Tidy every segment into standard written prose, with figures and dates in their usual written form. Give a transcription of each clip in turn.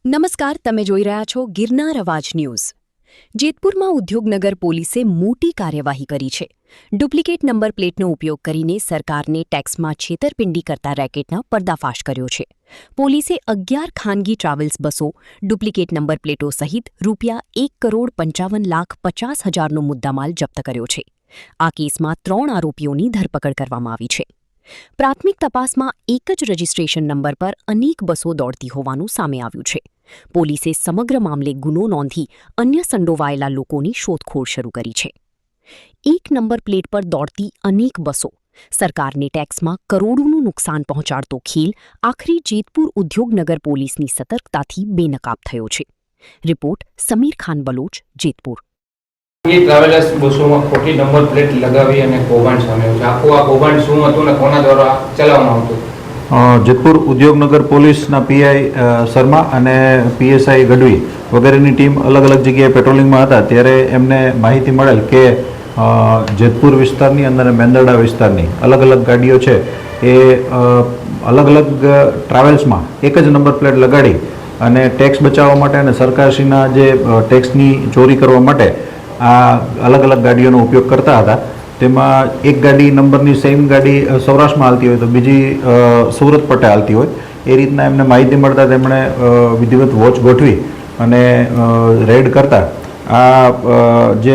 નમસ્કાર, તમે જોઈ રહ્યા છો ગિરનાર અવાજ ન્યૂઝ। જેતપુરમાં ઉદ્યોગનગર પોલીસે મોટી કાર્યવાહી કરી છે। ડુપ્લિકેટ નંબર પ્લેટનો ઉપયોગ કરીને સરકારને ટેક્સમાં છેતરપિંડી કરતા રેકેટના પર્દાફાશ કર્યો છે। પોલીસે 11 ખાનગી ટ્રાવેલ્સ બસો, ડુપ્લિકેટ નંબર પ્લેટો સહિત ₹1,55,50,000નો મુદ્દામાલ જપ્ત કર્યો છે। આ કેસમાં 3 આરોપીઓની ધરપકડ કરવામાં આવી છે। પ્રાથમિક તપાસમાં એક જ રજિસ્ટ્રેશન નંબર પર અનેક બસો દોડતી હોવાનું સામે આવ્યું છે। પોલીસે સમગ્ર મામલે ગુનો નોંધી અન્ય સંડોવાયેલા લોકોની શોધખોળ શરૂ કરી છે। એક નંબર પ્લેટ પર દોડતી અનેક બસો, સરકારને ટેક્સમાં કરોડોનું નુકસાન પહોંચાડતો ખેલ આખરી જેતપુર ઉદ્યોગનગર પોલીસની સતર્કતાથી બેનકાબ થયો છે। રિપોર્ટ સમીર ખાન બલોચ, જેતપુર। ये ट्रावेलर्स बसों में खोटी नंबर प्लेट लगावी અને કૌભાંડ સામે આવ્યું છે। આખું આ કૌભાંડ શું હતું ને કોના દ્વારા ચલાવવામાં આવતું? જેતપુર ઉદ્યોગનગર પોલીસના પીઆઈ શર્મા અને પીએસઆઈ ગઢવી વગેરેની ટીમ અલગ અલગ જગ્યાએ પેટ્રોલિંગમાં હતા ત્યારે એમને માહિતી મળેલ કે જેતપુર વિસ્તારની અંદર મેંદરડા વિસ્તારની અલગ અલગ ગાડીઓ છે એ અલગ અલગ ટ્રાવેલ્સમાં એક જ નંબર પ્લેટ લગાડી અને ટેક્સ બચાવવા માટે અને સરકારશ્રીના જે ટેક્સની ચોરી કરવા માટે આ અલગ અલગ ગાડીઓનો ઉપયોગ કરતા હતા। તેમાં એક ગાડી નંબરની સેમ ગાડી સૌરાષ્ટ્રમાં હાલતી હોય તો બીજી સુરત પટ્ટે હાલતી હોય એ રીતના એમને માહિતી મળતા તેમણે વિધિવત વોચ ગોઠવી અને રેડ કરતા આ જે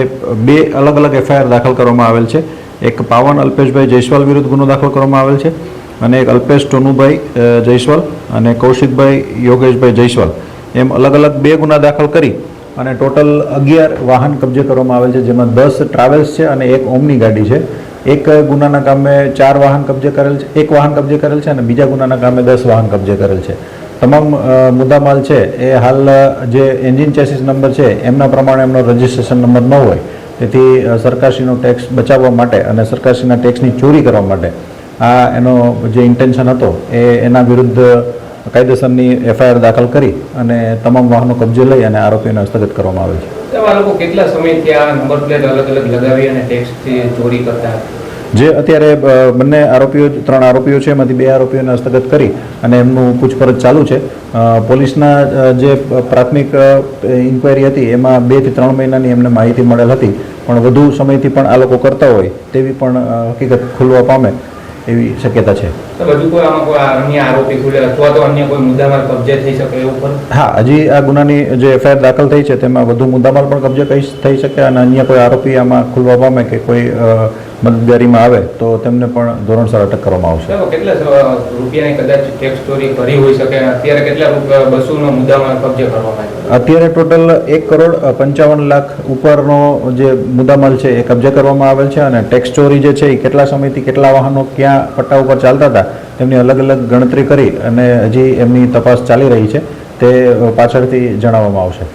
બે અલગ અલગ એફઆઈઆર દાખલ કરવામાં આવેલ છે। એક પાવન અલ્પેશભાઈ જયસ્વાલ વિરુદ્ધ ગુનો દાખલ કરવામાં આવેલ છે અને એક અલ્પેશ ટોનુભાઈ જયસ્વાલ અને કૌશિકભાઈ યોગેશભાઈ જયસ્વાલ એમ અલગ અલગ બે ગુના દાખલ કરી અને ટોટલ 11 વાહન કબજે કરવામાં આવેલ છે, જેમાં 10 ટ્રાવેલ્સ છે અને એક ઓમની ગાડી છે। એક ગુનાના કામે 4 વાહન કબજે કરેલ છે, એક વાહન કબજે કરેલ છે અને બીજા ગુનાના કામે 10 વાહન કબજે કરેલ છે। તમામ મુદ્દામાલ છે એ હાલ જે એન્જિન ચેસિસ નંબર છે એમના પ્રમાણે એમનો રજિસ્ટ્રેશન નંબર ન હોય તેથી સરકારશ્રીનો ટેક્સ બચાવવા માટે અને સરકારશ્રીના ટેક્સની ચોરી કરવા માટે આ એનો જે ઇન્ટેન્શન હતો એના વિરુદ્ધ કાયદેસરની એફઆઈઆર દાખલ કરી અને તમામ વાહનો કબજે લઈ અને આરોપીઓને હસ્તગત કરવામાં આવે છે। આ લોકો કેટલા સમયથી આ નંબર પ્લેટ અલગ અલગ લગાવી અને ટેક્સથી ચોરી કરતા હતા? જે અત્યારે બંને આરોપીઓ 3 આરોપીઓ છે એમાંથી 2 આરોપીઓને હસ્તગત કરી અને એમનું પૂછપરછ ચાલુ છે। પોલીસના જે પ્રાથમિક ઇન્ક્વાયરી હતી એમાં 2 થી 3 મહિનાની એમને માહિતી મળેલ હતી, પણ વધુ સમયથી પણ આ લોકો કરતા હોય તેવી પણ હકીકત ખુલવા પામે એવી શક્યતા છે। હજુ કોઈ આમાં કોઈ અન્ય આરોપી ખુલે અથવા તો અન્ય કોઈ મુદ્દામાલ કબજે થઈ શકે એવું પણ? હા, હજી આ ગુનાની જે એફઆઈઆર દાખલ થઈ છે તેમાં વધુ મુદ્દામાલ પણ કબજે થઈ શકે અને અન્ય કોઈ આરોપી આમાં ખુલવા પામે કે કોઈ મદદગારીમાં આવે તો તેમને પણ ધોરણસર અટક કરવામાં આવશે। કેટલા રૂપિયાની કદાચ ટેક્સ ચોરી કરી હોઈ શકે? અત્યારે કેટલા બસોનો મુદ્દામાલ કબજે કરવામાં આવ્યો? અત્યારે ટોટલ 1,55,00,000 ઉપરનો જે મુદ્દામાલ છે એ કબજે કરવામાં આવેલ છે અને ટેક્સ ચોરી જે છે એ કેટલા સમયથી કેટલા વાહનો ક્યાં પટ્ટા ઉપર ચાલતા હતા તેમની અલગ અલગ ગણતરી કરી અને હજી એમની તપાસ ચાલી રહી છે, તે પાછળથી જણાવવામાં આવશે।